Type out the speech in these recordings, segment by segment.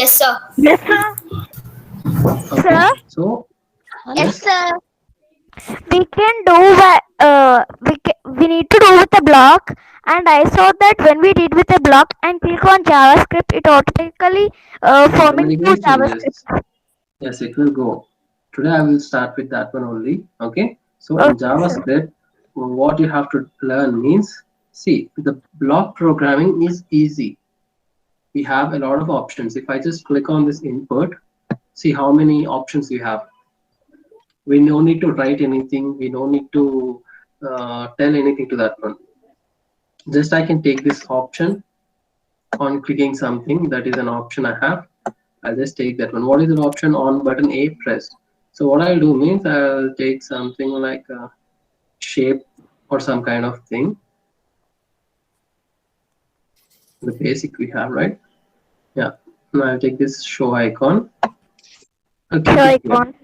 Yes, sir. Yes, sir. Okay. Sir, So Yes, yes. sir. we can do we need to do with a block, and I saw that when we did with a block and click on JavaScript, it automatically form into Automatically changes. JavaScript. Yes, it will go. Today I will start with that one only. Okay. So in Okay, sir. JavaScript, what you have to learn means, see, the block programming is easy. We have a lot of options. If I just click on this input, see how many options you have. We no need to write anything. We don't need to tell anything to that one. Just I can take this option on clicking something. That is an option I have. I'll just take that one. What is an option? On button A pressed. So what I'll do means I'll take something like a shape or some kind of thing. The basic we have, right? Yeah. Now I'll take this show icon. I'll keep Sure, it here. icon.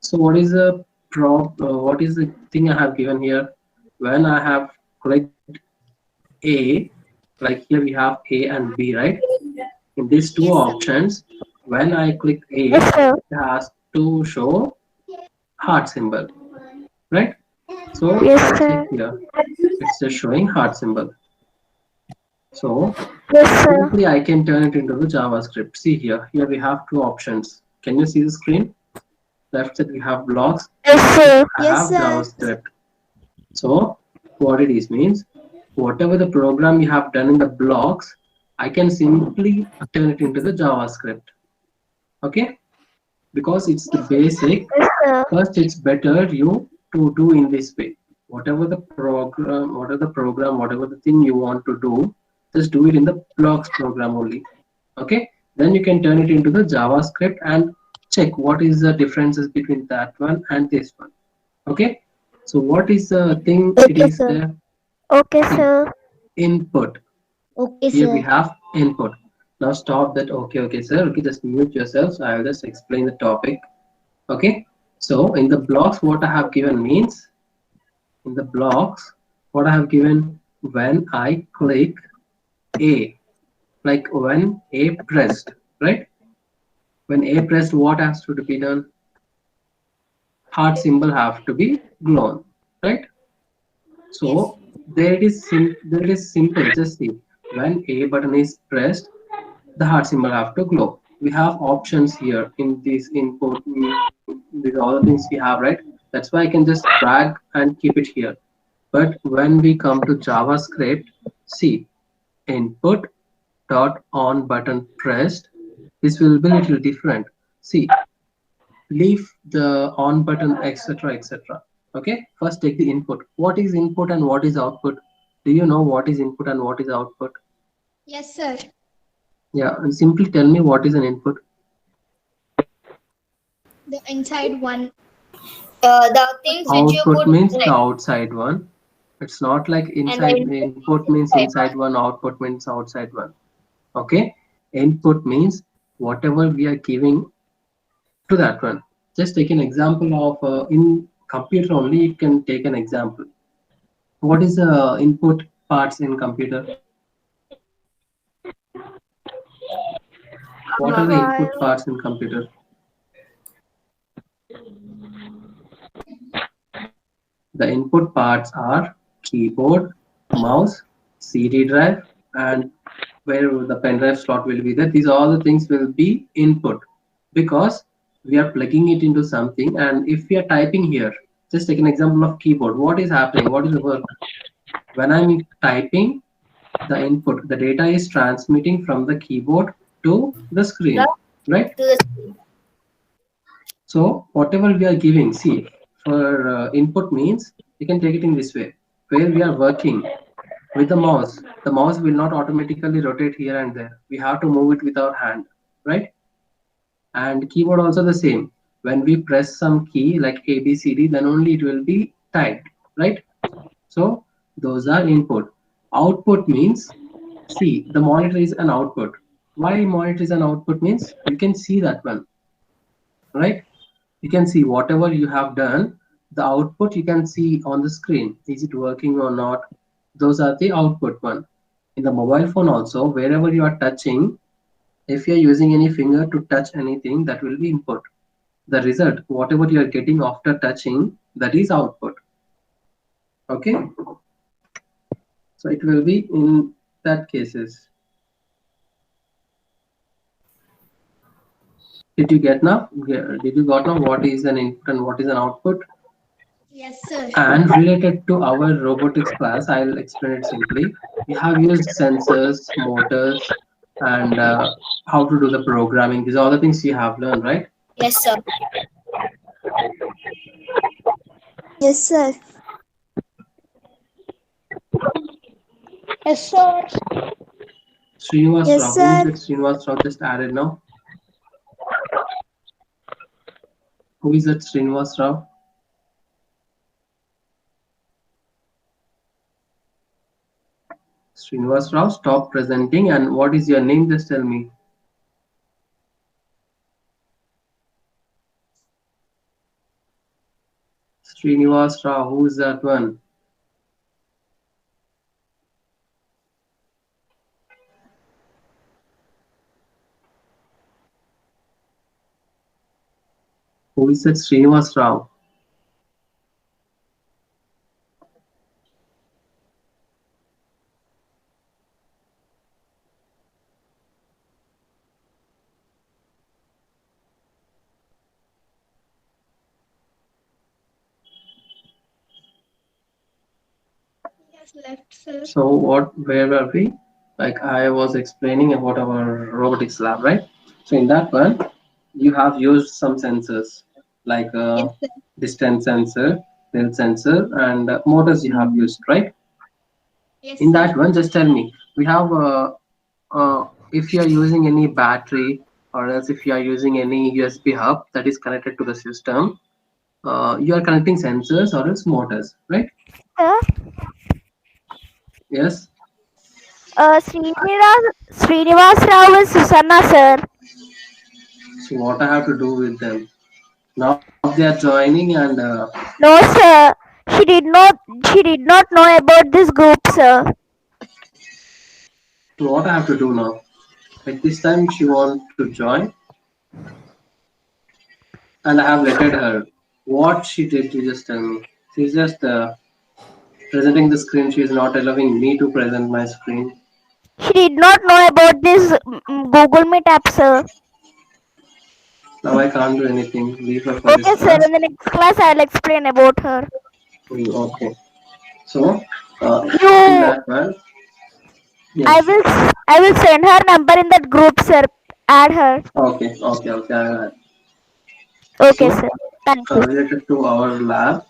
So what is the what is the thing I have given here? When I have clicked A, like here we have A and B, right? In these two Yes, sir. options, when I click A, Yes, sir. it has to show heart symbol, right? So if I Yes, check sir. here, it's just showing heart symbol. So Yes, sir. simply I can turn it into the JavaScript. See here, here we have two options. Can you see the screen? Left side we have blocks, Yes, right side sir. I Yes, have sir. JavaScript. So what it is means, whatever the program you have done in the blocks, I can simply turn it into the JavaScript. Okay, because it's the basic. Yes, sir. First, it's better you to do in this way. Whatever the thing you want to do, just do it in the blocks program only. Okay, then you can turn it into the JavaScript and check what is the differences between that one and this one. Okay, so what is the thing it Okay, is sir. there? Okay, See, sir. input. Okay, Here we sir. have input. Now stop that. Okay, sir. Okay, just mute yourself. So I will just explain the topic. Okay, so in the blocks, what I have given means, in the blocks, what I have given, when I click A, like when A pressed, right? When A pressed, what has to be done? Heart symbol have to be glown, right? Yes. So there it is simple. Just see, when A button is pressed, the heart symbol have to glow. We have options here in this input, these all the things we have, right? That's why I can just drag and keep it here. But when we come to JavaScript, see, input dot on button pressed, this will be a little different. See, leave the on button, etc., etc. Okay, first take the input. What is input and what is output? Do you know what is input and what is output? Yes, sir. Yeah, and simply tell me what is an input. The inside one. The things which you Output put means the like, outside one. It's not like and the inside. input is Input means inside inside one. one, output means outside one. Okay, input means whatever we are giving to that one. Just take an example of in computer only. You can take an example. What is the input parts in computer? What are the input File. parts in computer? The input parts are keyboard, mouse, CD drive, and where the pen drive slot will be there. These all the things will be input because we are plugging it into something. And if we are typing here, just take an example of keyboard. What is happening? What is the work? When I'm typing, the input, the data is transmitting from the keyboard to the The screen, right? to the screen. So whatever we are giving, see, for input means you can take it in this way. Where we are working with the mouse will not automatically rotate here and there. We have to move it with our hand, right? And keyboard also the same. When we press some key like A, B, C, D, then only it will be typed, right? So those are input. Output means, see, the monitor is an output. Why monitor is an output means you can see that one, right? You can see whatever you have done, the output you can see on the screen. Is it working or not? Those are the output one. In the mobile phone also, wherever you are touching, If you are using any finger to touch anything, that will be input. The result, whatever you are getting after touching, that is output. Okay, so it will be in that cases. Did you get now? Did you got now what is an input and what is an output? Yes, sir. And related to our robotics class, I'll explain it simply. We have used sensors, motors, and how to do the programming. These are all the things you have learned, right? Yes, sir. Yes, sir. Yes, sir. Srinivas Yes, Rao, who is sir. that Srinivas Rao just added now? Who is that Srinivas Rao? Srinivas Rao, stop presenting and what is your name? Just tell me. Srinivas Rao, who is that one? Who is that Srinivas Rao? Yes, left, sir. So where were we? Like I was explaining about our robotics lab, right? So in that one, you have used some sensors like Yes, sir. distance sensor, tilt sensor, and motors you have used, right? Yes, In sir. that one, just tell me, we have if you are using any battery or else if you are using any USB hub that is connected to the system, you are connecting sensors or else motors, right? Sir, Yes. Srinivas Rao and Susanna, sir. So what I have to do with them? Now they are joining and No, sir. She did not. She did not know about this group, sir. so what I have to do now? Like this time she want to join and I have lettered her. What she did, you just tell me. She's just presenting the screen. She is not allowing me to present my screen. She did not know about this Google Meet app, sir. Now I can't do anything. Leave her for this Okay, sir. class. In the next class, I'll explain about her. Okay. So in You, that one, I yes. will, I will send her number in that group, sir. Add her. Okay, okay, okay. Okay, So sir. Thank you. related to our lab,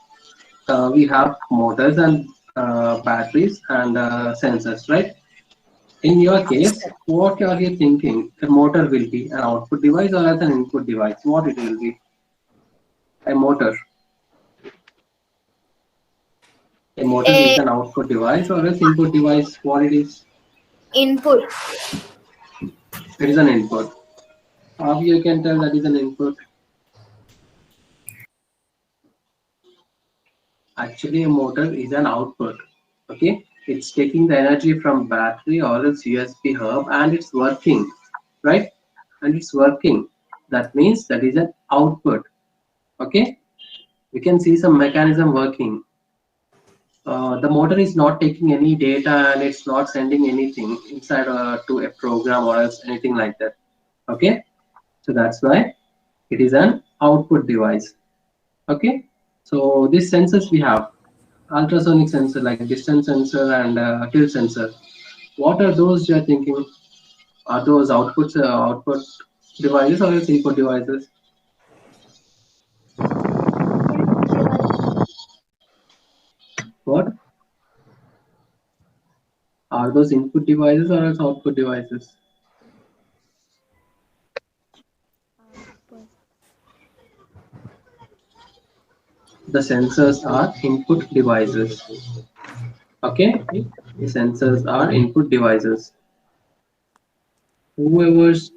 we have motors and batteries and sensors, right? In your Yes, case, sir. what are you thinking? A motor will be an output device or as an input device? What it will be? A motor. A motor is A an output device or else input device. What it is? input. It is an input. How you can tell that is an input? Actually, a motor is an output. Okay, it's taking the energy from battery or its USB hub and it's working, right? And it's working. That means that is an output. Okay, we can see some mechanism working. The motor is not taking any data and it's not sending anything inside to a program or else anything like that. Okay, so that's why it is an output device. Okay, so these sensors we have ultrasonic sensor like distance sensor and tilt sensor. What are those you are thinking? Are those output devices or else input devices? What are those input devices or else output devices? The sensors are input devices. Okay, the sensors are input devices. Whoever's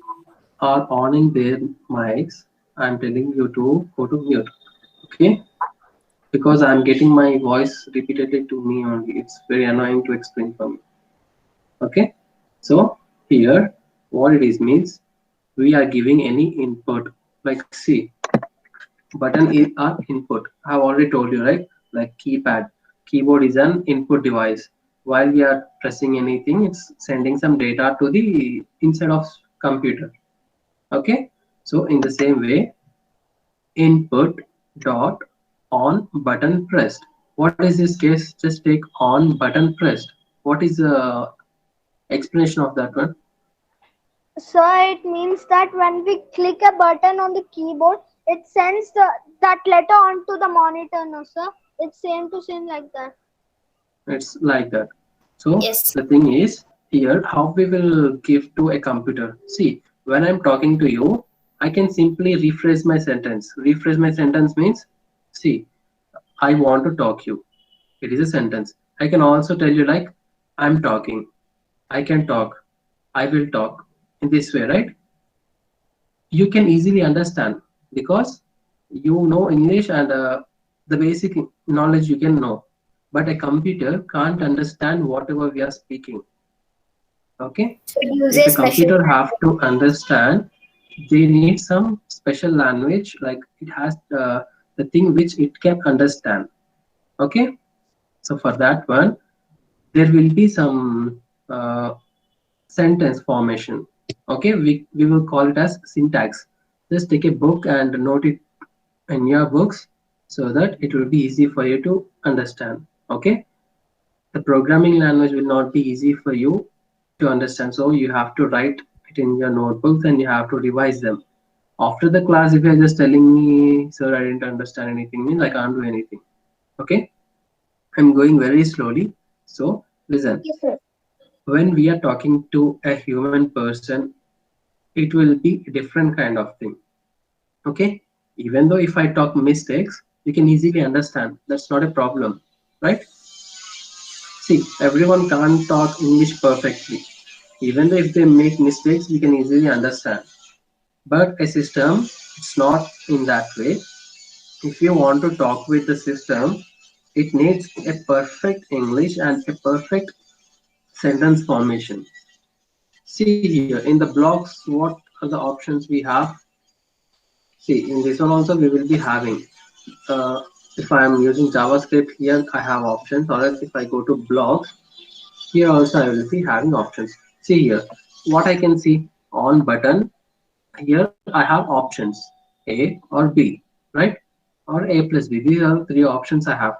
are owning their mics, I'm telling you to go to mute. Okay, because I'm getting my voice repeatedly to me only. It's very annoying to explain for me. Okay, so here what it is means we are giving any input, like see, button is our input. I have already told you, right? Like keypad, keyboard is an input device. While we are pressing anything, it's sending some data to the inside of computer. Okay, so in the same way, input dot on button pressed. What is this case? Just take on button pressed. What is the explanation of that one? So it means that when we click a button on the keyboard, it sends that letter onto the monitor, no sir? It's same to same like that. It's like that. So Yes. the thing is here how we will give to a computer. See, when I'm talking to you, I can simply rephrase my sentence. Rephrase my sentence means, see, I want to talk you. It is a sentence. I can also tell you like, I'm talking. I can talk. I will talk. In this way, right? You can easily understand because you know English and the basic knowledge you can know. But a computer can't understand whatever we are speaking. Okay, So it if a uses machine. computer have to understand, they need some special language, like it has the thing which it can understand. Okay, so for that one there will be some sentence formation. Okay, we will call it as syntax. Just take a book and note it in your books so that it will be easy for you to understand. Okay, the programming language will not be easy for you to understand, so you have to write it in your notebooks and you have to revise them after the class. If you're just telling me, sir, I didn't understand anything, means I can't do anything. Okay, I'm going very slowly, so listen. Yes, sir. When we are talking to a human person, it will be a different kind of thing. Okay, even though if I talk mistakes, you can easily understand, that's not a problem, right? See, everyone can't talk English perfectly. Even though if they make mistakes, we can easily understand. But a system, it's not in that way. If you want to talk with the system, it needs a perfect English and a perfect sentence formation. See here, in the blocks, what are the options we have? See, in this one also we will be having, uh, if I am using JavaScript, here I have options, or else if I go to blocks, here also I will be having options. See here, what I can see on button, here I have options A or B, right? Or A plus B. These are three options I have.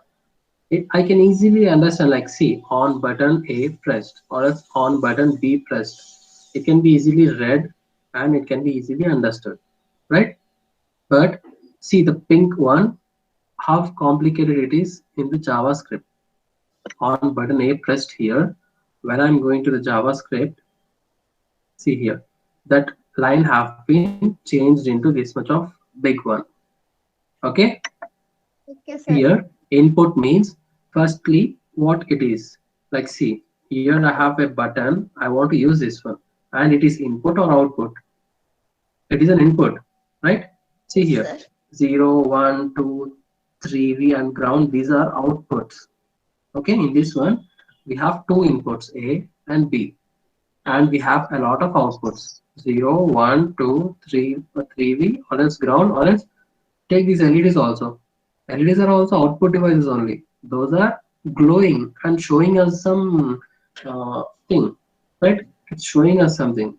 I can easily understand, like see, on button A pressed or else on button B pressed. It can be easily read and it can be easily understood, right? But see the pink one, how complicated it is in the JavaScript. On button A pressed here, when I'm going to the JavaScript, see here, that line have been changed into this much of big one. Okay, Okay, sir. here input means firstly what it is. Like see, here I have a button, I want to use this one, and it is input or output. It is an input, right? See Yes, here, sir. 0, 1, 2, 3, V and ground, these are outputs. Okay, in this one we have two inputs, A and B, and we have a lot of outputs, 0, 1, 2, 3, 3V, or else ground, or else take these LEDs also. LEDs are also output devices only. Those are glowing and showing us some thing, right? It's showing us something.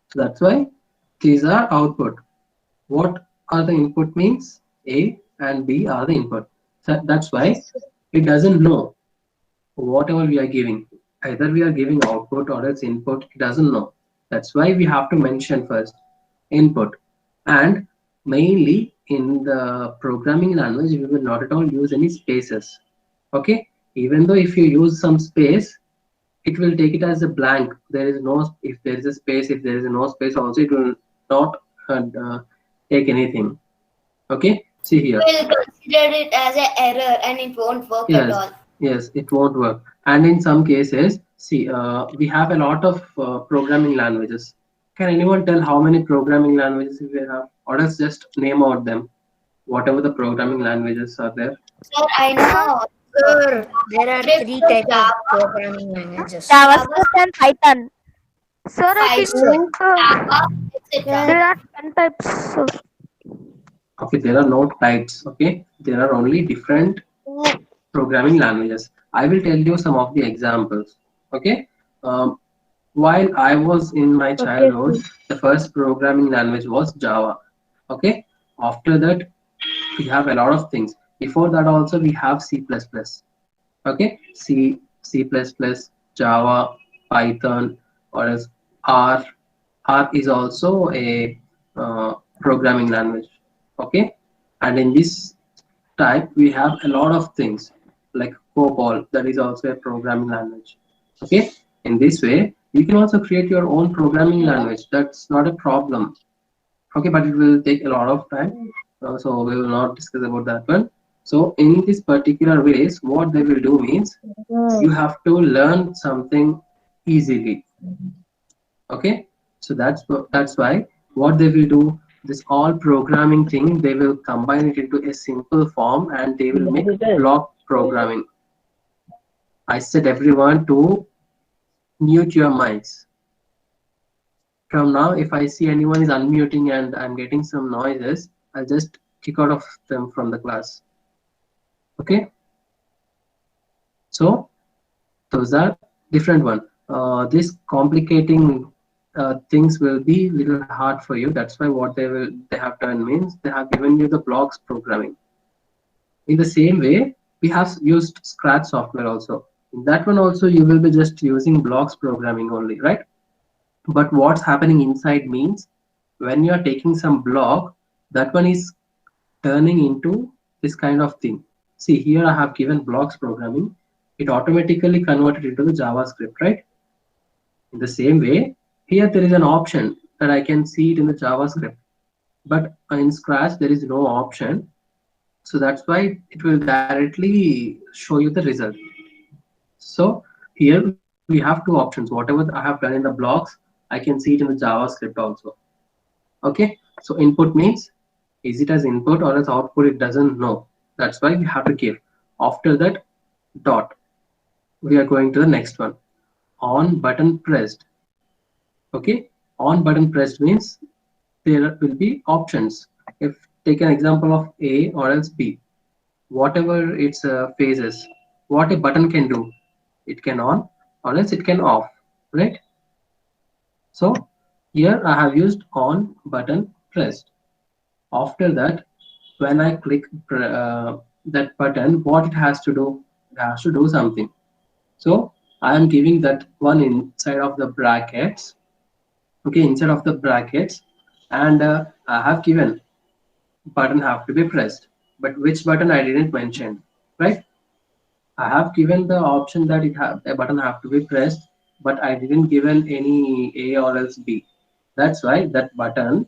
So that's why these are output. What are the input means? A and B are the input. So that's why Yes, sir. it doesn't know whatever we are giving. Either we are giving output or its input, it doesn't know. That's why we have to mention first input. And mainly in the programming language, we will not at all use any spaces. Okay, even though if you use some space, it will take it as a blank. There is no, if there is a space, if there is no space also, it will not take anything. Okay, see here. Will consider it as an error and it won't work at Yes, all. yes, it won't work. And in some cases, see, we have a lot of programming languages. Can anyone tell how many programming languages we have? Or else just name out them, whatever the programming languages are there. Sir, I Sir, know Sir, there are script, three types of Java, programming languages. JavaScript and Python. Sir, I think Python, Java, etc. there are 10 types. So, Okay, there are no types. Okay, there are only different programming languages. I will tell you some of the examples. Okay, um, while I was in my okay, childhood, the first programming language was Java. Okay, after that we have a lot of things. Before that also we have C++. Okay, C++, Java, Python, or else R. R is also a programming language. Okay, and in this type we have a lot of things like COBOL, that is also a programming language. Okay, in this way you can also create your own programming language. That's not a problem. Okay, but it will take a lot of time, so we will not discuss about that one. So in this particular ways, what they will do means you have to learn something easily. Okay, so that's why what they will do, this all programming thing, they will combine it into a simple form and they will make block programming. I said everyone to mute your mics. From now, if I see anyone is unmuting and I'm getting some noises, I'll just kick out of them from the class. Okay, so those are different one. This complicating things will be little hard for you. That's why what they have done means they have given you the blocks programming. In the same way, we have used Scratch software also. In that one also, you will be just using blocks programming only, right? But what's happening inside means when you are taking some block, that one is turning into this kind of thing. See, here I have given blocks programming. It automatically converted into the JavaScript, right? In the same way, here there is an option that I can see it in the JavaScript, but in Scratch there is no option. So that's why it will directly show you the result. So here we have two options. Whatever I have done in the blocks, I can see it in the JavaScript also. Okay, so input means is it as input or as output, it doesn't know. That's why we have to give. After that, dot. We are going to the next one. On button pressed. Okay, on button pressed means there will be options. If take an example of A or else B, whatever its phases, what a button can do, it can on or else it can off, right? So here I have used on button pressed. After that, when I click that button, what it has to do? It has to do something. So I am giving that one inside of the brackets. Okay, inside of the brackets, and I have given button have to be pressed. But which button I didn't mention, right? I have given the option that a button have to be pressed, but I didn't given any A or else B. That's why that button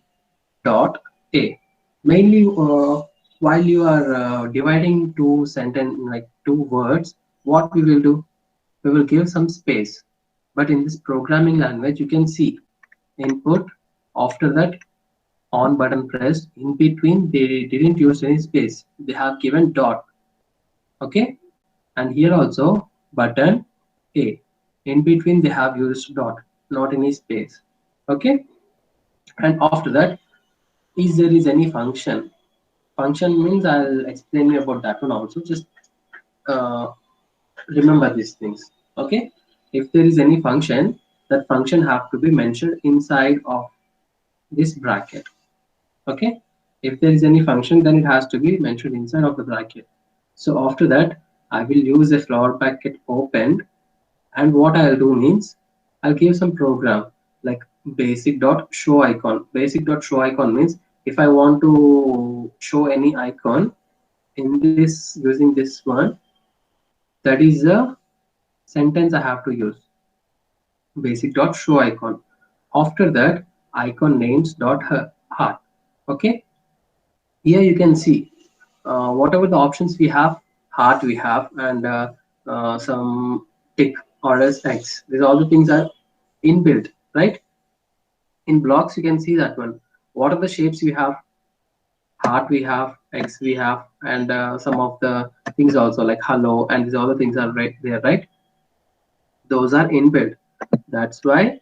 dot A. Mainly, while you are dividing two sentence like two words, what we will do? We will give some space. But in this programming language, you can see input. After that, on button pressed. In between, they didn't use any space. They have given dot. Okay, and here also button A. In between, they have used dot, not any space. Okay, and after that, is there is any function? Function means I'll explain you about that one also. Just uh, remember these things. Okay, if there is any function, that function have to be mentioned inside of this bracket. Okay, if there is any function, then it has to be mentioned inside of the bracket. So after that, I will use a flower bracket opened, and what I'll do means I'll give some program like basic.showIcon. Basic.showIcon means if I want to show any icon in this using this one, that is a sentence I have to use. Basic.showIcon. After that, icon names dot heart. Okay, here you can see whatever the options we have, heart we have, and some tick or else X. These all the things are inbuilt, right? In blocks, you can see that one. What are the shapes we have? Heart we have, X we have, and some of the things also like hello, and these all the things are right there, right? Those are inbuilt. That's why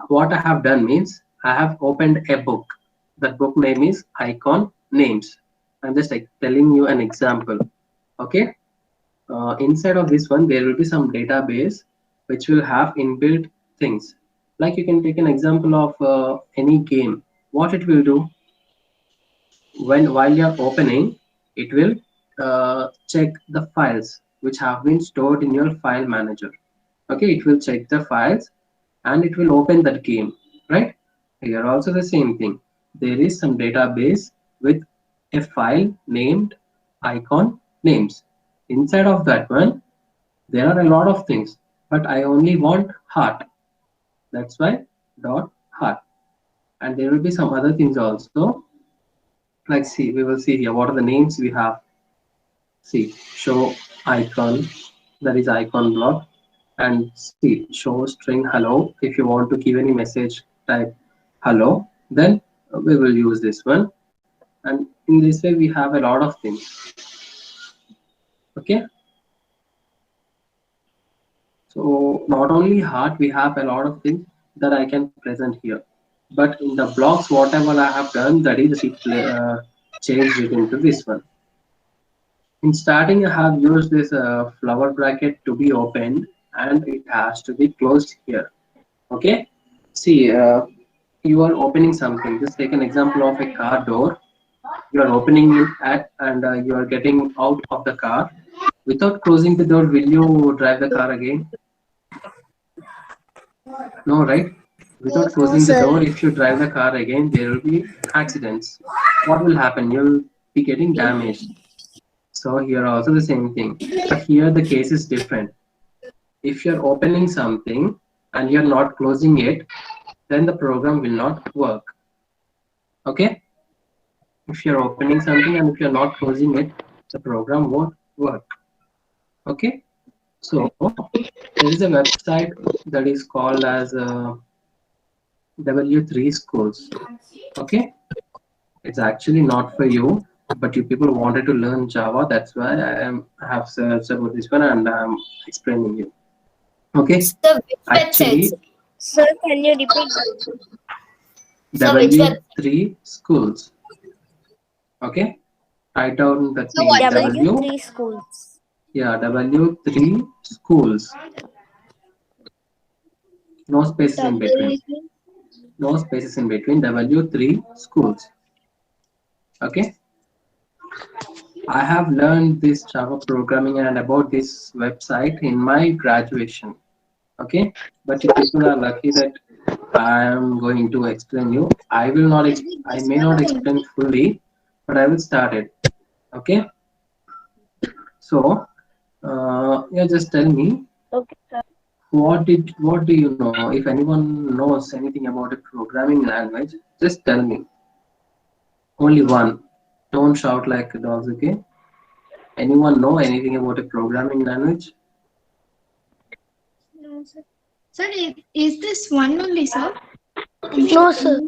What I have done means I have opened a book. That book name is Icon Names. I'm just like telling you an example. Okay. Inside of this one, there will be some database which will have inbuilt things. Like you can take an example of any game. What it will do while you're opening, it will check the files which have been stored in your file manager. Okay, it will check the files and it will open that game, right? Here also the same thing. There is some database with a file named icon names. Inside of that one, there are a lot of things, but I only want heart. That's why dot heart. And there will be some other things also. Like see, we will see here what are the names we have. See, show icon, that is icon block, and see show string hello. If you want to give any message, type hello, then we will use this one. And in this way we have a lot of things. Okay, so not only heart, we have a lot of things that I can present here, but in the blocks whatever I have done, that is changed it into this one. In starting, I have used this flower bracket to be opened and it has to be closed here. Okay. See, you are opening something. Just take an example of a car door. You are opening it at and you are getting out of the car. Without closing the door, will you drive the car again? No, right? Without closing the door, if you drive the car again, there will be accidents. What will happen? You'll be getting damaged. So here also the same thing, but here the case is different. If you're opening something and you're not closing it, then the program will not work. Okay? If you're opening something and if you're not closing it, the program won't work. Okay? So there is a website that is called as W3 Schools. Okay? It's actually not for you, but you people wanted to learn Java. That's why I have searched about this one and I'm explaining you. Okay. So which Actually, websites? Sir, can you repeat? So which web? W3 Schools. Okay. Write down that So name. what- W3 schools. Yeah, W3 Schools. No spaces in between. No spaces in between. W3 Schools. Okay. I have learned this Java programming and about this website in my graduation. Okay, but if people are lucky that I am going to explain you, I will not. I may not explain fully, but I will start it. Okay. So, yeah, just tell me Okay, sir. what do you know? If anyone knows anything about a programming language, just tell me. Only one. Don't shout like dogs. Okay. Anyone know anything about a programming language? No, sir. Sir, is this one only, sir? No, sir.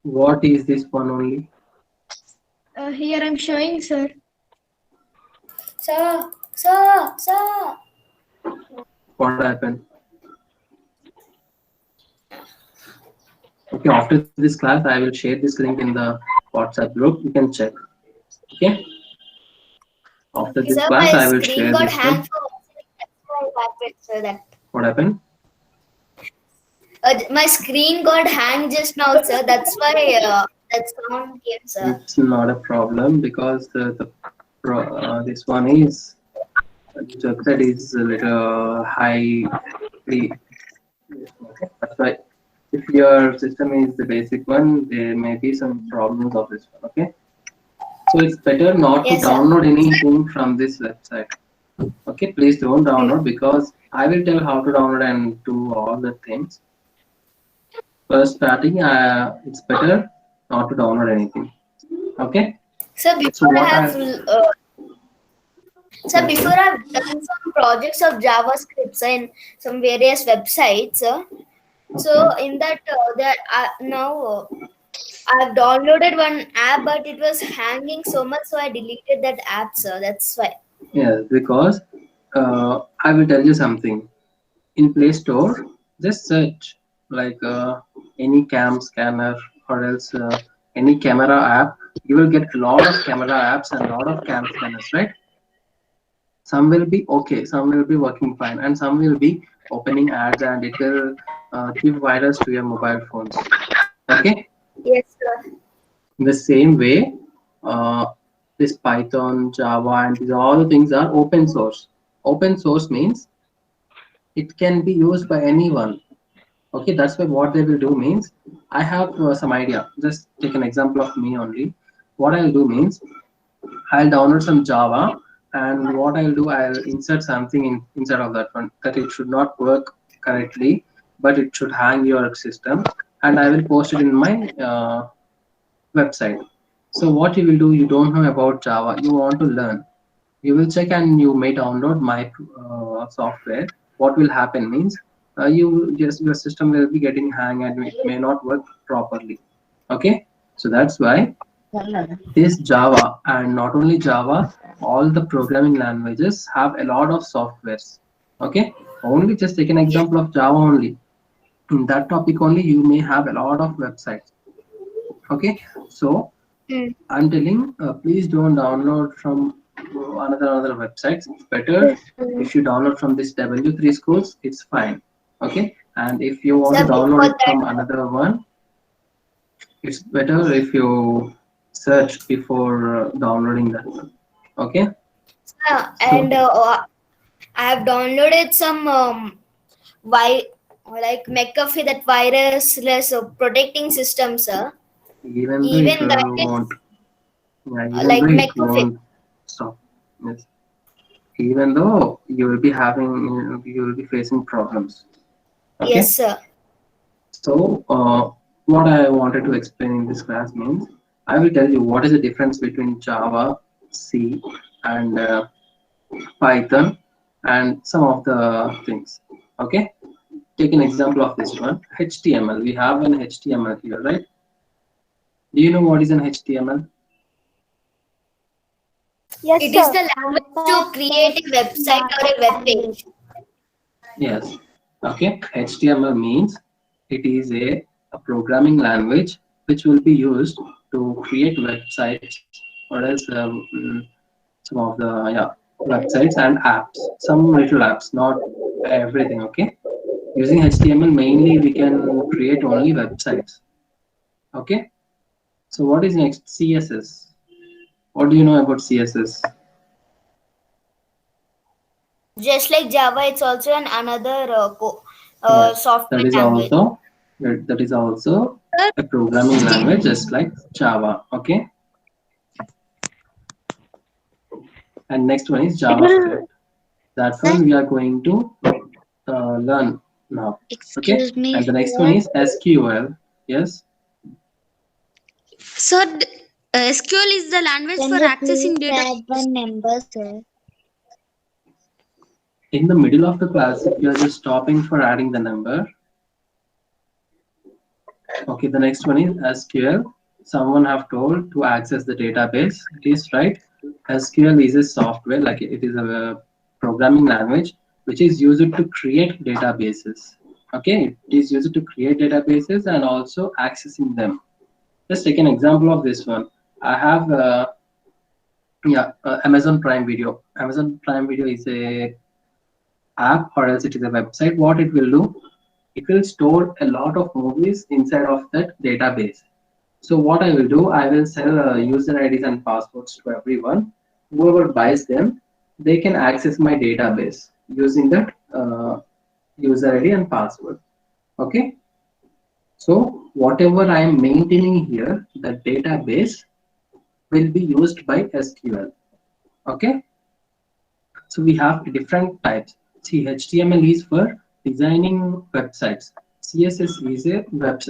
What is this one only? Here I'm showing, sir. Sir. What happened? Okay, after this class, I will share this link in the WhatsApp group. You can check. Okay. After this Sir, class, my I will screen share got this hanged link. for 1 second. That's why I backed, sir. That What happened? my screen got hanged just now, sir. That's why that sound came, sir. It's not a problem because this one is the website is a little high. That's why if your system is the basic one, there may be some problems of this one. Okay. So it's better not Yes, to sir. download anything from this website. Okay, please don't download because I will tell how to download and do all the things. First starting, it's better not to download anything. Okay. Sir, So before what I have, sir, before I've done some projects of JavaScript in some various websites, sir. So in that, now I've downloaded one app, but it was hanging so much, so I deleted that app, sir. That's why. Yes, because I will tell you something. In Play Store, just search like any cam scanner or else any camera app, you will get a lot of camera apps and a lot of cam scanners, right? Some will be okay, some will be working fine, and some will be opening ads and it will give virus to your mobile phones. Okay, Yes, sir. in the same way, uh, this Python, Java, and these all the things are open source. Open source means it can be used by anyone. Okay, that's why what they will do means, I have some idea. Just take an example of me only. What I'll do means, I'll download some Java, and what I'll do, I'll insert something inside of that one that it should not work correctly, but it should hang your system, and I will post it in my website. So what you will do, you don't know about Java, you want to learn, you will check and you may download my software. What will happen means, you just your system will be getting hang and it may not work properly. Okay, so that's why this Java, and not only Java, all the programming languages have a lot of softwares. Okay, only just take an example of Java only. In that topic only, you may have a lot of websites. Okay, so Mm. I'm telling, please don't download from another websites. It's better if you download from this W3 schools. It's fine. Okay, and if you want to Sir, download before it from that, another one, it's better if you search before downloading that one. Okay, and so I have downloaded some like McAfee, that virusless protecting system, sir. even though it Even that won't, is yeah, even though like it McAfee. won't stop. Yes. Even though you will be having, you will be facing problems. Yes, Okay. sir. So, what I wanted to explain in this class means, I will tell you what is the difference between Java, C, and Python, and some of the things. Okay, take an example of this one, HTML. We have an HTML here, right? Do you know what is an HTML? Yes, It is sir. the language to create a website or a web page. Yes. Okay, HTML means it is a programming language which will be used to create websites or else some of the websites and apps, some little apps, not everything. Okay, using HTML mainly we can create only websites. Okay, so what is next? CSS. What do you know about CSS? Just like Java, it's also another Yes, software that is language. also a programming language just like Java. Okay, and next one is JavaScript. That one we are going to learn now. Okay, Excuse me, and the next one sir. is SQL. Yes, So, SQL is the language for Can you accessing please data. add one number, sir? in the middle of the class, if you are just stopping for adding the number. Okay, the next one is SQL. Someone have told to access the database. It is right. SQL is a software, like it is a programming language which is used to create databases. Okay, it is used to create databases and also accessing them. Let's take an example of this one. I have Amazon Prime Video. Amazon Prime Video is a app or else it is a website. What it will do, it will store a lot of movies inside of that database. So what I will do, I will sell user IDs and passwords to everyone. Whoever buys them, they can access my database using that user ID and password. Okay. So whatever I am maintaining here, the database will be used by SQL. Okay. So we have different types. See, HTML is for designing websites. CSS is a web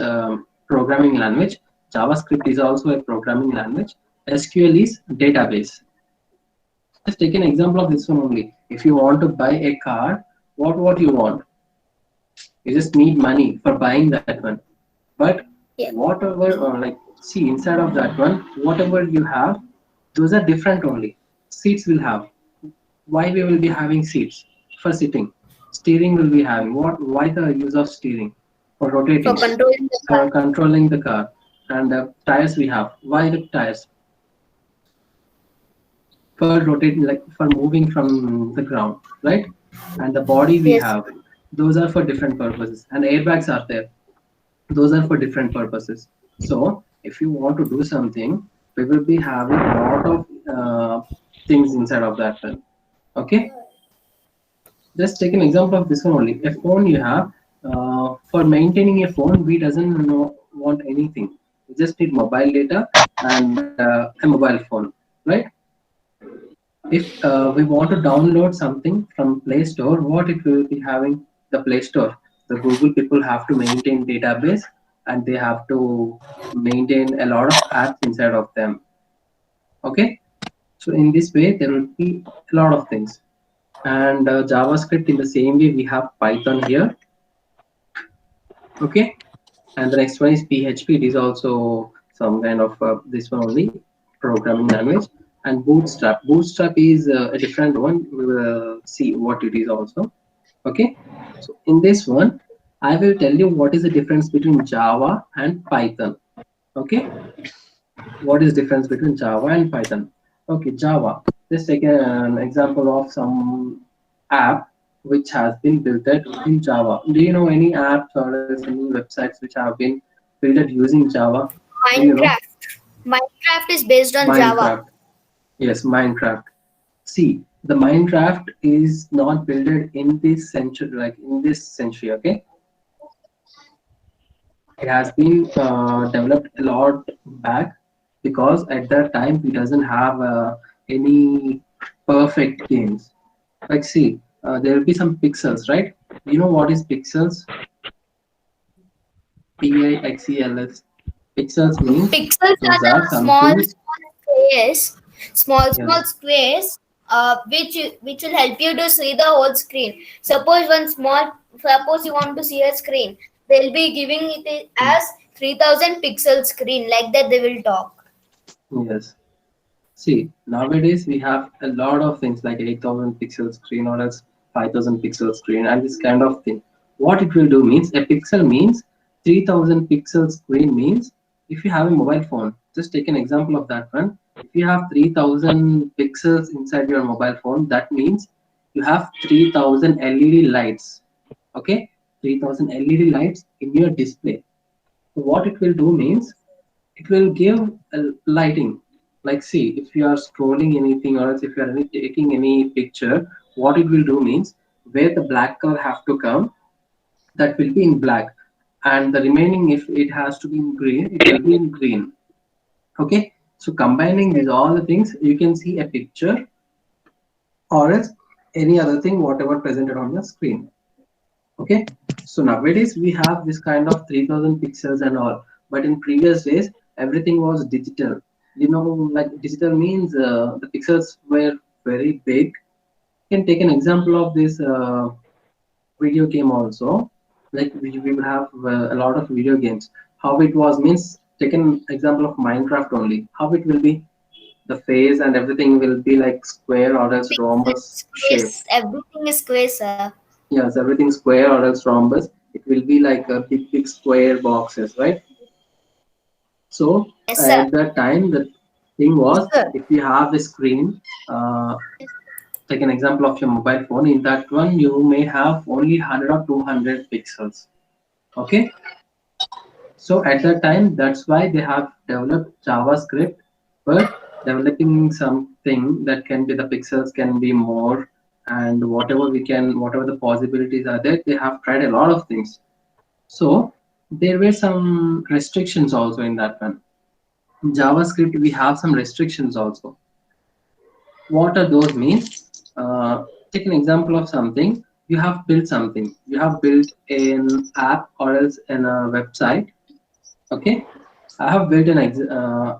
programming language. JavaScript is also a programming language. SQL is database. Just take an example of this one only. If you want to buy a car, what you want? You just need money for buying that one. But Yeah. whatever, like, see inside of that one, whatever you have, those are different only. Seats will have. Why we will be having seats? For sitting. Steering will be having. Why the use of steering? for rotating, For controlling the for car. controlling the car. And tires we have. Why the tires? For rotating, like for moving from the ground, right? And the body we Yes. have, those are for different purposes. And airbags are there, those are for different purposes. So if you want to do something, we will be having a lot of things inside of that one. Okay, just take an example of this one only. A phone you have, for maintaining a phone, we doesn't know, want anything. We just need mobile data and a mobile phone, right? If we want to download something from Play Store, what it will be having? The Play Store. The Google people have to maintain database, and they have to maintain a lot of apps inside of them. Okay, so in this way there will be a lot of things. And JavaScript, in the same way we have Python here. Okay, and the next one is PHP. It is also some kind of this one only programming language. And Bootstrap. Bootstrap is a different one. We will see what it is also. Okay, so in this one, I will tell you what is the difference between Java and Python. Okay, what is difference between Java and Python? Okay, Java. Let's take an example of some app which has been built in Java. Do you know any apps or else any websites which have been built using Java? Do you know? Minecraft. Minecraft is based on Java. Minecraft. Yes, Minecraft. See, the Minecraft is not built in this century, like in this century. Okay, it has been developed a lot back, because at that time we doesn't have any perfect games. Like, see, there will be some pixels, right? You know what is pixels? Pixels. Pixels means Pixels are those are the small, something. small squares, small Yes, squares, which will help you to see the whole screen. Suppose you want to see a screen, they'll be giving it as 3000 pixel screen. Like that, they will talk. yes. See, nowadays we have a lot of things like 8,000 pixel screen or else 5,000 pixel screen and this kind of thing. What it will do means, a pixel means 3,000 pixel screen means, if you have a mobile phone, just take an example of that one. If you have 3,000 pixels inside your mobile phone, that means you have 3,000 LED lights. Okay, 3,000 LED lights in your display. So what it will do means, it will give a lighting. Like, see, if you are scrolling anything or else if you are taking any picture, what it will do means, where the black color have to come, that will be in black, and the remaining, if it has to be in green, it will be in green. Okay, so combining these all the things, you can see a picture or else any other thing whatever presented on the screen. Okay, so nowadays we have this kind of 3,000 pixels and all, but in previous days everything was digital. You know, like digital means the pixels were very big. You can take an example of this video game also. Like we will have a lot of video games. How it was means, take an example of Minecraft only. How it will be, the face and everything will be like square or else rhombus shape. Squares. Everything is square, sir. Yes, everything square or else rhombus. It will be like a big square boxes, right? So Yes, sir. at that time, the thing was, Sir. if you have a screen, take an example of your mobile phone. In that one, you may have only 100 or 200 pixels. Okay. So at that time, that's why they have developed JavaScript for developing something that can be, the pixels can be more, and whatever we can, whatever the possibilities are there, they have tried a lot of things. So there were some restrictions also in that one. In JavaScript, we have some restrictions also. What are those means? Take an example of something. You have built something. You have built an app or else in a website. Okay, I have built an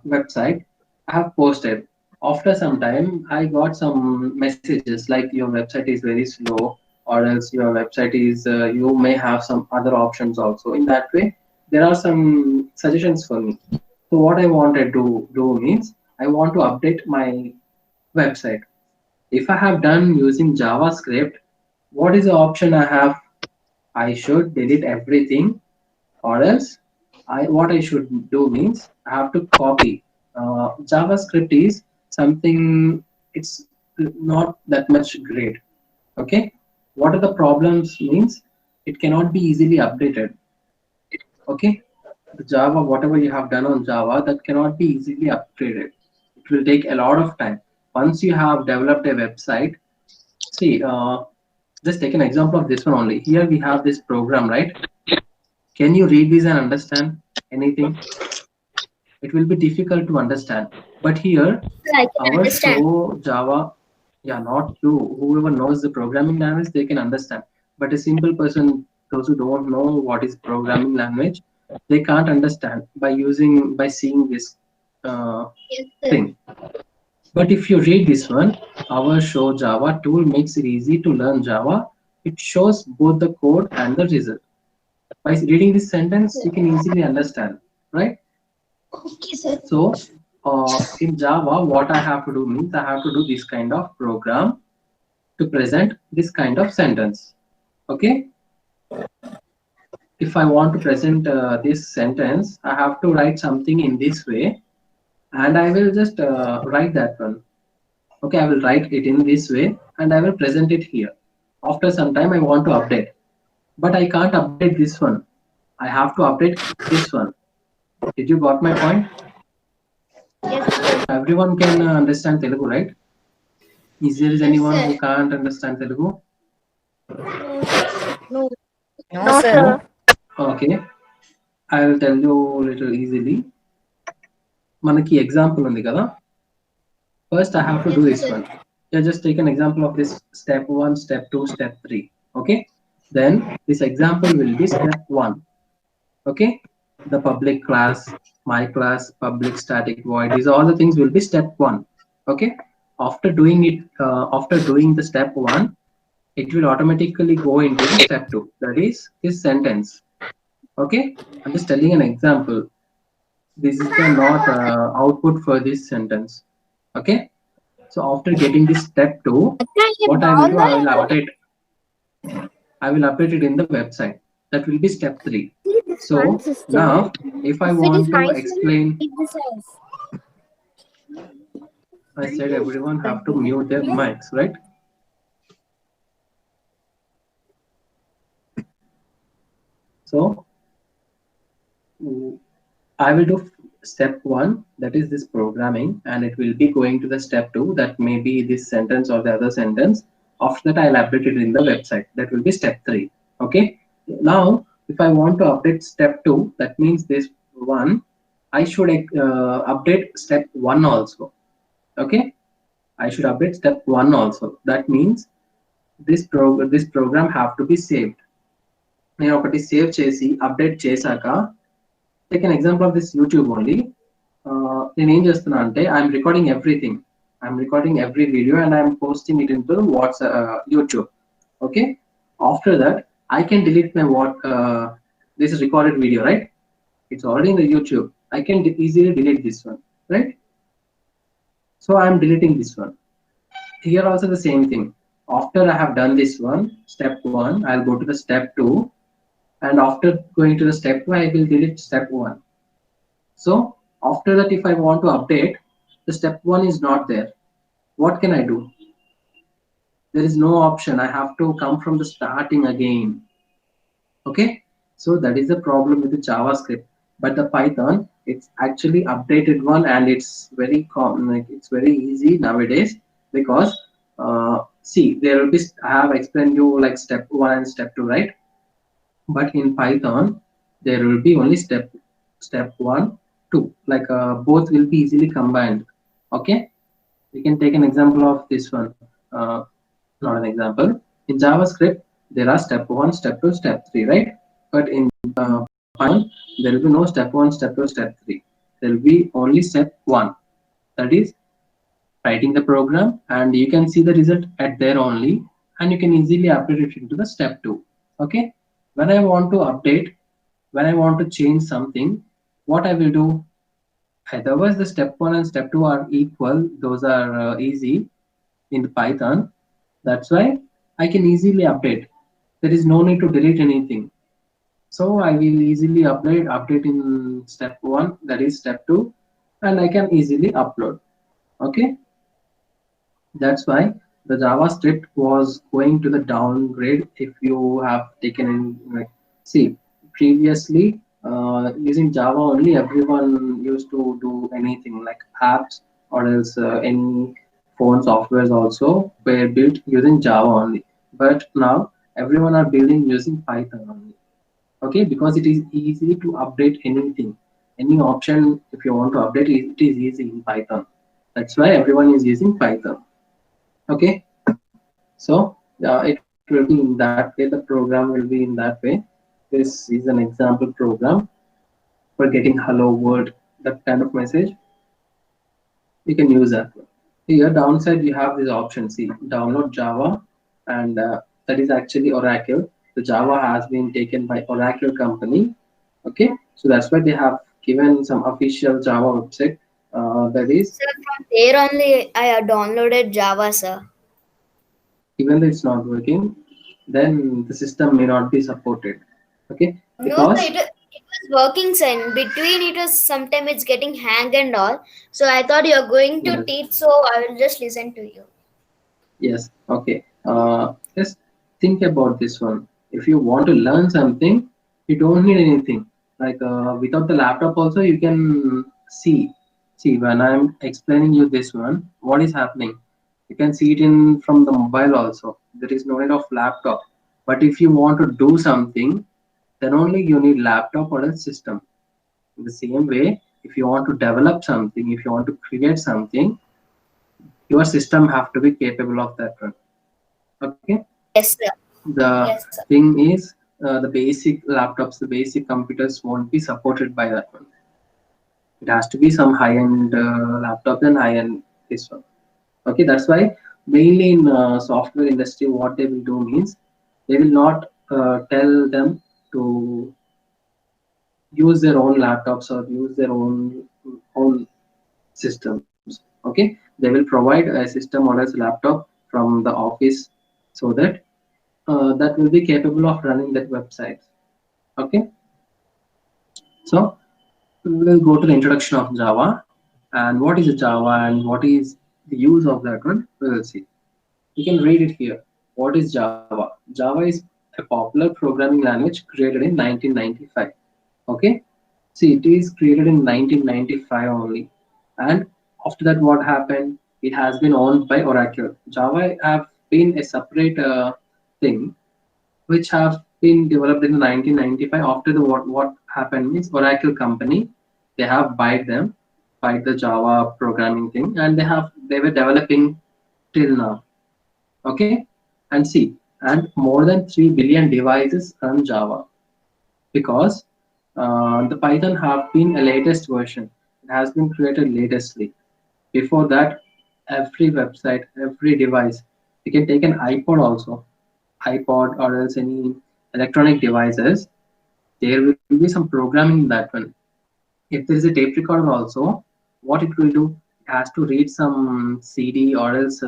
website. I have posted. After some time, I got some messages like your website is very slow, or else your website is, you may have some other options also. In that way, there are some suggestions for me. So what I wanted to do means, I want to update my website. If I have done using JavaScript, what is the option I have? I should delete everything or else what I should do means I have to copy. JavaScript is something, it's not that much great. Okay, what are the problems means it cannot be easily updated. Okay, the Java, whatever you have done on Java, that cannot be easily upgraded. It will take a lot of time. Once you have developed a website, see, just take an example of this one only. Here we have this program, right? Can you read this and understand anything? It will be difficult to understand. But here, I can our understand. show Java, yeah, not you. Whoever knows the programming language, they can understand. But a simple person, those who don't know what is programming language, they can't understand by seeing this Yes, sir. thing. But if you read this one, our show Java tool makes it easy to learn Java. It shows both the code and the result. By reading this sentence, you can easily understand, right? Okay, sir. So in Java, what I have to do means I have to do this kind of program to present this kind of sentence. Okay. If I want to present this sentence, I have to write something in this way, and I will just write that one. Okay, I will write it in this way, and I will present it here. After some time, I want to update, but I can't update this one. I have to update this one. Did you got my point? Yes, sir. Everyone can understand Telugu, right? Is there anyone sir. who can't understand Telugu? No. No, sir. Okay, I will tell you little easily. మనకి example ఉంది కదా. First, I have to do this one. Yeah, just take an example of this step 1, step 2, step 3. Okay, then this example will be step 1. Okay, the public class, my class, public static void, these all the things will be step 1. Okay, after doing it, after doing the step 1, it will automatically go into the step 2, that is this sentence. Okay, I'm just telling an example. This is the not output for this sentence. Okay, so after getting this step 2, what I will do, I will update it in the website. That will be step 3. So now if I want to explain, I said everyone have to mute their mics, right? So I will do step 1, that is this programming, and it will be going to the step 2, that may be this sentence or the other sentence. After that, I'll update it in the website. That will be step 3. Okay, now if I want to update step 2, that means this one, I should update step 1 also. Okay, I should update step 1 also. That means this program have to be saved. నేను ఒకటి save చేసి update చేశాక, take an example of this YouTube only. నేను ఏం చేస్తున్నా అంటే I'm recording everything. I'm recording every video and I'm posting it into YouTube. Okay, after that I can delete my this recorded video, right? It's already in the YouTube. I can easily delete this one, right? So I'm deleting this one. Here also the same thing. After I have done this one, step 1, I'll go to the step 2, and after going to the step 2, I will delete step 1. So after that, if I want to update, the step 1 is not there. What can I do? There is no option. I have to come from the starting again. Okay, so that is the problem with the JavaScript. But the Python, it's actually updated one, and it's very common. Like, it's very easy nowadays, because see, there will be, I have explained you like step 1 and step 2, right? But in Python, there will be only step 1, 2, like both will be easily combined. Okay, we can take an example of this one. Not an example. In JavaScript, there are step 1, step 2, step 3, right? But in Python, there will be no step 1, step 2, step 3. There will be only step 1, that is writing the program, and you can see the result at there only, and you can easily update it into the step 2. Okay, when I want to update, when I want to change something, what I will do, otherwise the step 1 and step 2 are equal. Those are easy in Python. That's why I can easily update. There is no need to delete anything. So I will easily update in step 1, that is step 2, and I can easily upload. Okay, that's why the JavaScript was going to the downgrade. If you have taken in, like, see, previously using Java only, everyone used to do anything like apps or else any phone softwares also were built using Java only. But now everyone are building using Python only. Okay, because it is easy to update anything, any option. If you want to update it, it is easy in Python. That's why everyone is using Python. Okay, so it will be in that way, the program will be in that way. This is an example program for getting hello world, that kind of message. You can use that one. Here downside you have this option, see, download Java, and that is actually Oracle. The Java has been taken by Oracle company. Okay, so that's why they have given some official Java website, that is, Sir, from there only I downloaded Java, sir. even though it's not working, then the system may not be supported. Okay, No, sir, because it was working, sir. In between, it was sometimes it's getting hang and all. So I thought you're going to yes, teach, so I will just listen to you. yes, okay. Just think about this one. If you want to learn something, you don't need anything. Like without the laptop also, you can see. See, when I'm explaining you this one, what is happening? You can see it in from the mobile also. There is no need of laptop. But if you want to do something, then only you need laptop or a system. In the same way, if you want to develop something, if you want to create something, your system have to be capable of that one. Okay, Yes, sir. the Yes, sir. thing is, the basic laptops, the basic computers won't be supported by that one. It has to be some high-end laptop and high-end this one. Okay, that's why mainly in software industry, what they will do means they will not tell them to use their own laptops or use their own systems. Okay, they will provide a system or as laptop from the office, so that that will be capable of running that website. Okay, so we'll go to the introduction of Java, and what is Java and what is the use of that one. We will see. You can read it here. What is Java? Java is a popular programming language created in 1995. Okay, see, it is created in 1995 only, and after that, what happened? It has been owned by Oracle. Java have been a separate thing which have been developed in 1995. After the what happened means Oracle company, they have buy the Java programming thing, and they were developing till now. Okay, and see, and more than 3 billion devices run Java, because the Python have been a latest version. It has been created latestly. Before that, every website, every device, you can take an iPod also, iPod or else any electronic devices. There will be some programming in that one. If there is a tape recorder also, what it will do? It has to read some CD or else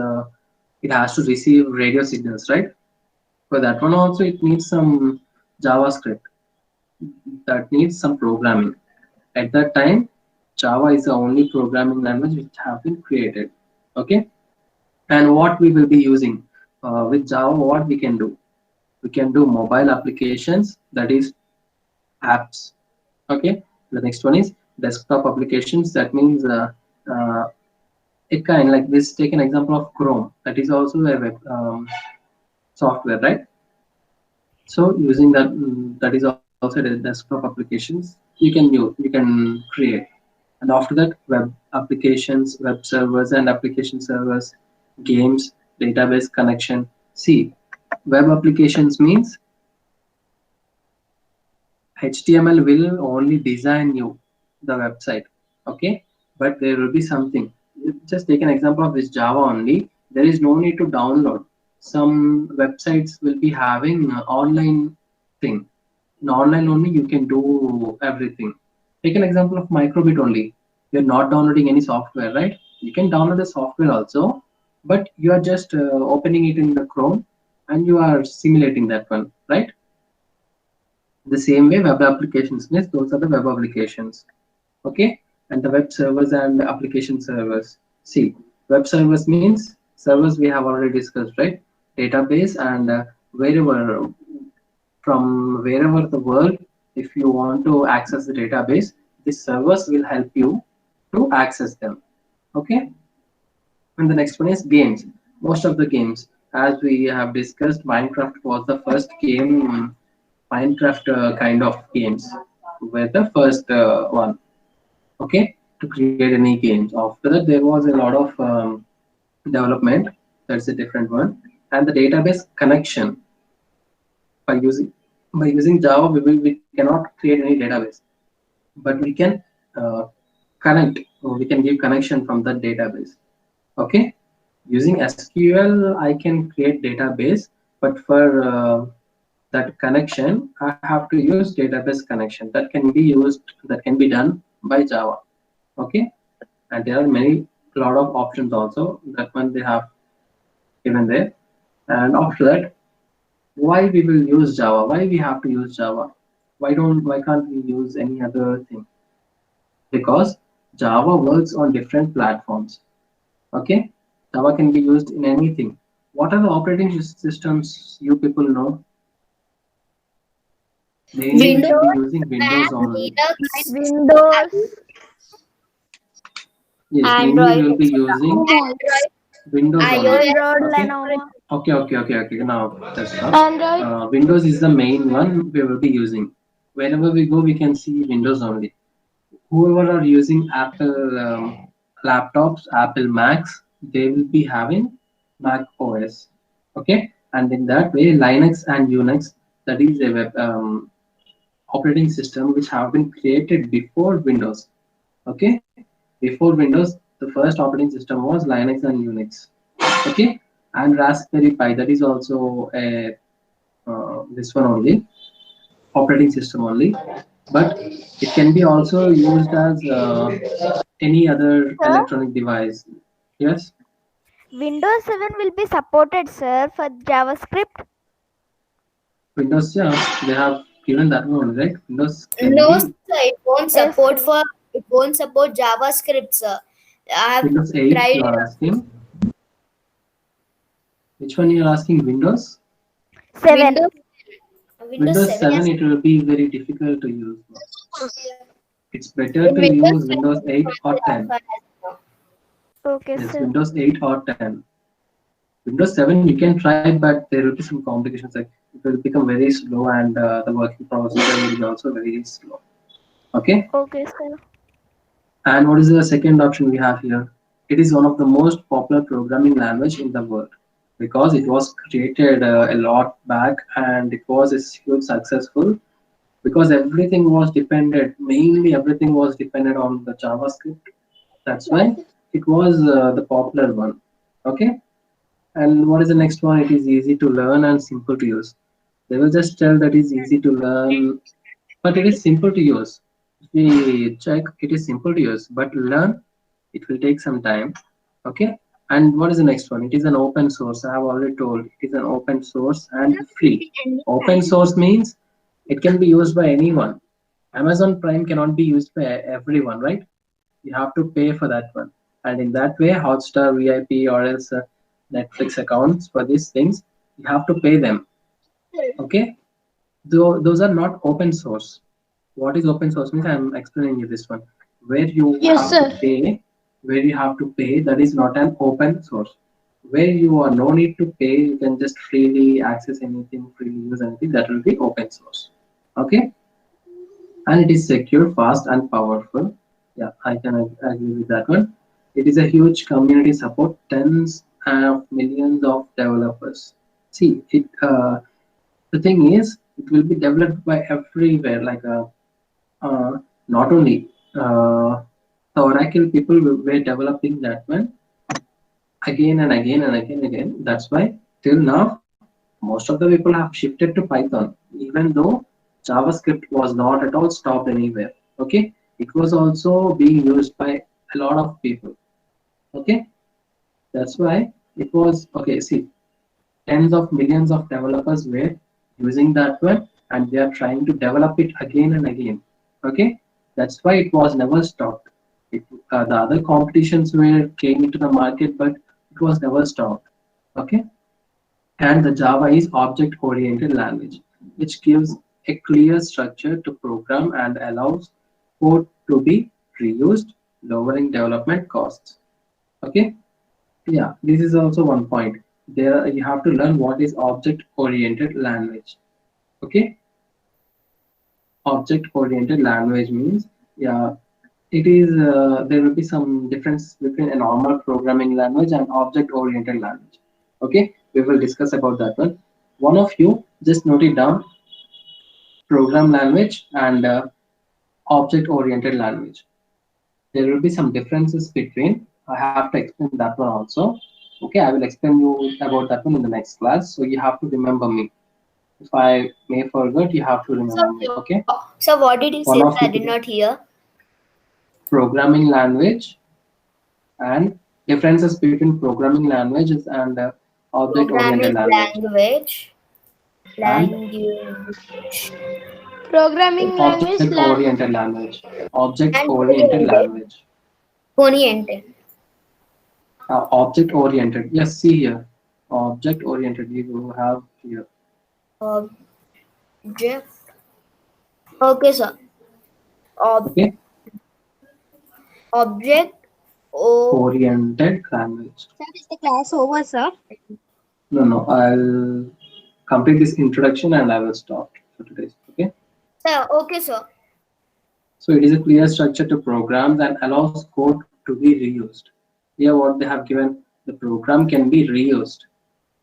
it has to receive radio signals, right? For that one also, it needs some JavaScript, that needs some programming. At that time, Java is the only programming language which have been created. Okay, and what we will be using with Java, what we can do? We can do mobile applications, that is apps. Okay, the next one is desktop applications. That means it kind like this. Take an example of Chrome. That is also a web software, right? So using that, that is also the desktop applications you can create. And after that, web applications, web servers and application servers, games, database connection. See, web applications means HTML will only design you the website. Okay, but there will be something. Just take an example of this Java only. There is no need to download. Some websites will be having online thing. In online only you can do everything. Take an example of Microbit only. You're not downloading any software, right? You can download the software also, but you are just opening it in the Chrome and you are simulating that one, right? The same way web applications means those are the web applications. Okay, and the web servers and the application servers. See, web servers means servers we have already discussed, right? Database and wherever from wherever the world, if you want to access the database, these servers will help you to access them. Okay, and the next one is games. Most of the games, as we have discussed, Minecraft was the first game. Minecraft kind of games were the first one. Okay, to create any games. After that, there was a lot of development. That's a different one. And the database connection by using Java, we cannot create any database, but we can uh, connect. Or we can give connection from that database. Okay, using SQL, I can create database, but for that connection, I have to use database connection. That can be used. That can be done by Java. Okay, and there are many lot of options also that one they have given there. And after that, why we will use Java? Why we have to use Java? Why can't we use any other thing? Because Java works on different platforms. Okay, Java can be used in anything. What are the operating systems you people know? Mainly we should be Windows, using Windows Mac, only. Linux, Windows. Yes, mainly we Android, will be etc. using Android, Windows only. iOS, Android, Okay. Lenovo. Okay. Now that's not. Android. Windows is the main one we will be using. Wherever we go, we can see Windows only. Whoever are using Apple laptops, Apple Macs, they will be having Mac OS. Okay, and in that way, Linux and Unix, that is a web operating system which have been created before Windows. Okay, before Windows, the first operating system was Linux and Unix. Okay, and Raspberry Pi, that is also a this one only operating system only, but it can be also used as any other Sir, electronic device. Yes, Windows 7 will be supported, sir, for JavaScript. Windows, yeah, they have given that one, right? Windows can no, be sir, Yes, sir. it won't support JavaScript, sir. I have Windows 8, tried you are it. asking. Which one you are asking? Windows? 7. Windows Windows 7, 7, yes. it will be very difficult to use. It's better In to Windows use 10, Windows 8 it's or not 10. offer as well. Okay, Yes, sir. Windows 8 or 10. Windows 7 you can try, but there will be some complications. Like it will become very slow, and the working processor will be also very slow. Okay. Okay, sir. And what is the second option we have here? It is one of the most popular programming language in the world because it was created a lot back, and it was a huge successful because everything was dependent. Mainly, everything was dependent on the JavaScript. That's why it was the popular one. Okay. And what is the next one? It is easy to learn and simple to use. They will just tell that is easy to learn, but it is simple to use. If we check, it is simple to use, but learn, it will take some time. Okay. And what is the next one? It is an open source. I have already told it is an open source and free. Open source means it can be used by anyone. Amazon Prime cannot be used by everyone, right? You have to pay for that one, and in that way Hotstar VIP or else Netflix accounts for these things, you have to pay them. Okay, though those are not open source. What is open source means? I'm explaining you this one, where you Yes, have to sir. pay, where you have to pay, that is not an open source. Where you are no need to pay, you can just freely access anything, freely use anything, that will be open source. Okay, and it is secure, fast, and powerful. Yeah, I can agree with that one. It is a huge community support, tens of millions of developers. See, the thing is, it will be developed by everywhere. Like not only the Oracle people were developing that one again and again and again and again. That's why till now most of the people have shifted to Python, even though JavaScript was not at all stopped anywhere. Okay, it was also being used by a lot of people. Okay, that's why it was okay. See, tens of millions of developers were using that one, and they are trying to develop it again and again. Okay, that's why it was never stopped. The other competitions were came into the market, but it was never stopped. Okay, and the Java is object-oriented language, which gives a clear structure to program and allows code to be reused, lowering development costs. Okay, yeah, this is also one point. There you have to learn what is object-oriented language. Okay, object-oriented language means, yeah, it is there will be some difference between a normal programming language and object-oriented language. Okay, we will discuss about that one. One of you just note it down: program language and object-oriented language. There will be some differences between. I have to explain that one also. Okay, I will explain you about that one in the next class. So you have to remember me. If I may forget, you have to remember me. Okay. So what did you One say? of I you did not hear. programming language and differences between programming languages and object-oriented Programming language language. and Language. Programming language. object-oriented language. And Object-oriented language. oriented. Object-oriented. Yes, see here. Object-oriented. You have here. Object. Okay, sir. Ob- Okay. object. O. Oriented language. Sir, is the class over, sir? No, no. I'll complete this introduction and I will stop for today. Okay. Sir, okay, sir. So it is a clear structure to programs and allows code to be reused. Here what they have given, the program can be reused.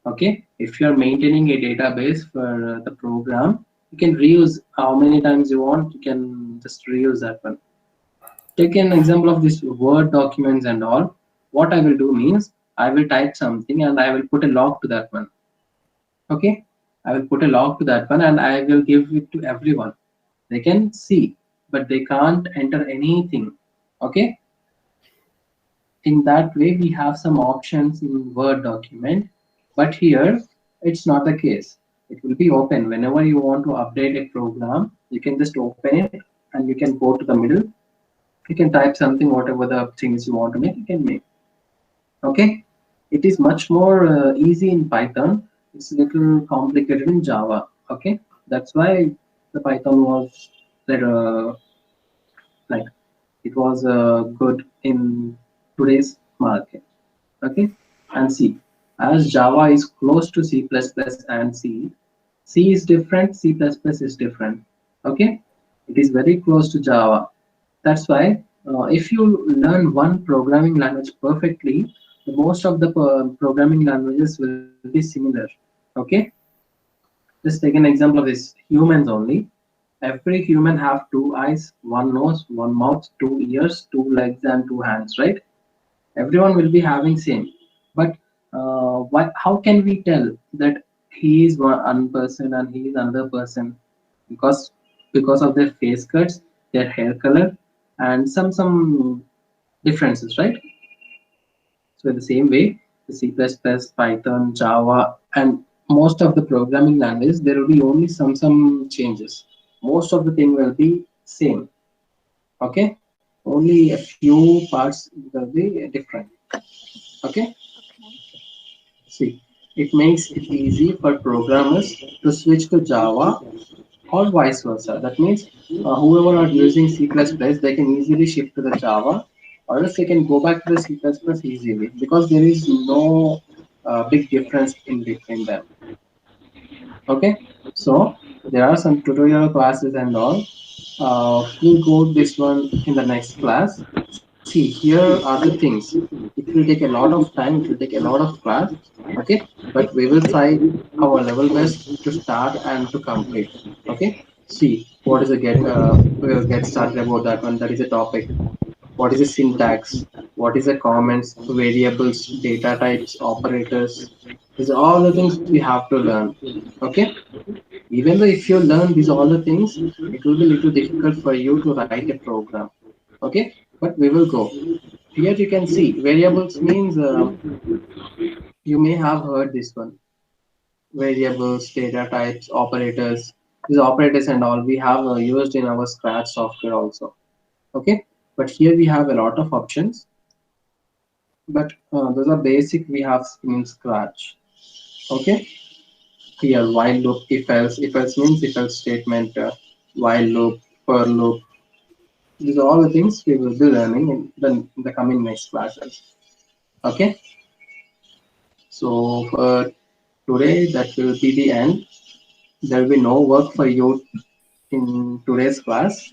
Okay, if you are maintaining a database for the program, you can reuse how many times you want. You can just reuse that one. Take an example of this Word documents and all. What I will do means I will type something and I will put a log to that one. Okay, I will put a log to that one and I will give it to everyone. They can see, but they can't enter anything. Okay, in that way we have some options in Word document, but here it's not the case. It will be open whenever you want to update a program. You can just open it and you can go to the middle. You can type something, whatever the things you want to make, you can make. Okay, it is much more easy in Python. It's a little complicated in Java. Okay, that's why the Python was like it was good in today's market. Okay, and C, as Java is close to C++ and C is different, C++ is different. Okay, it is very close to Java. That's why if you learn one programming language perfectly, the most of the programming languages will be similar. Okay, just take an example of this. Humans only. Every human have two eyes, one nose, one mouth, two ears, two legs, and two hands. Right? Everyone will be having same. But how can we tell that he is one person and he is another person? Because of their face cuts, their hair color, and some differences, right? So in the same way, the C++, Python, Java, and most of the programming languages, there will be only some changes. Most of the thing will be same. Okay, only a few parts will be different. Okay. See, it makes it easy for programmers to switch to Java or vice versa. That means whoever are using C++, they can easily shift to the Java, or else they can go back to the C++ easily because there is no big difference in between them. Okay, so there are some tutorial classes and all. We'll go this one in the next class. See, here are the things. It will take a lot of time. It will take a lot of class. Okay, but we will try our level best to start and to complete. Okay, see what is the we'll get started about that one. That is a topic. What is the syntax? What is the comments, variables, data types, operators? These are all the things we have to learn. Okay, even though if you learn these all the things, it will be a little difficult for you to write a program. Okay, but we will go. Here you can see variables means you may have heard this one: variables, data types, operators. These operators and all we have used in our Scratch software also. Okay, but here we have a lot of options, but those are basic we have in Scratch. Okay, here while loop, if else means if else statement, while loop, for loop. These are all the things we will be learning in the coming next classes. Okay, so for today that will be the end. There will be no work for you in today's class.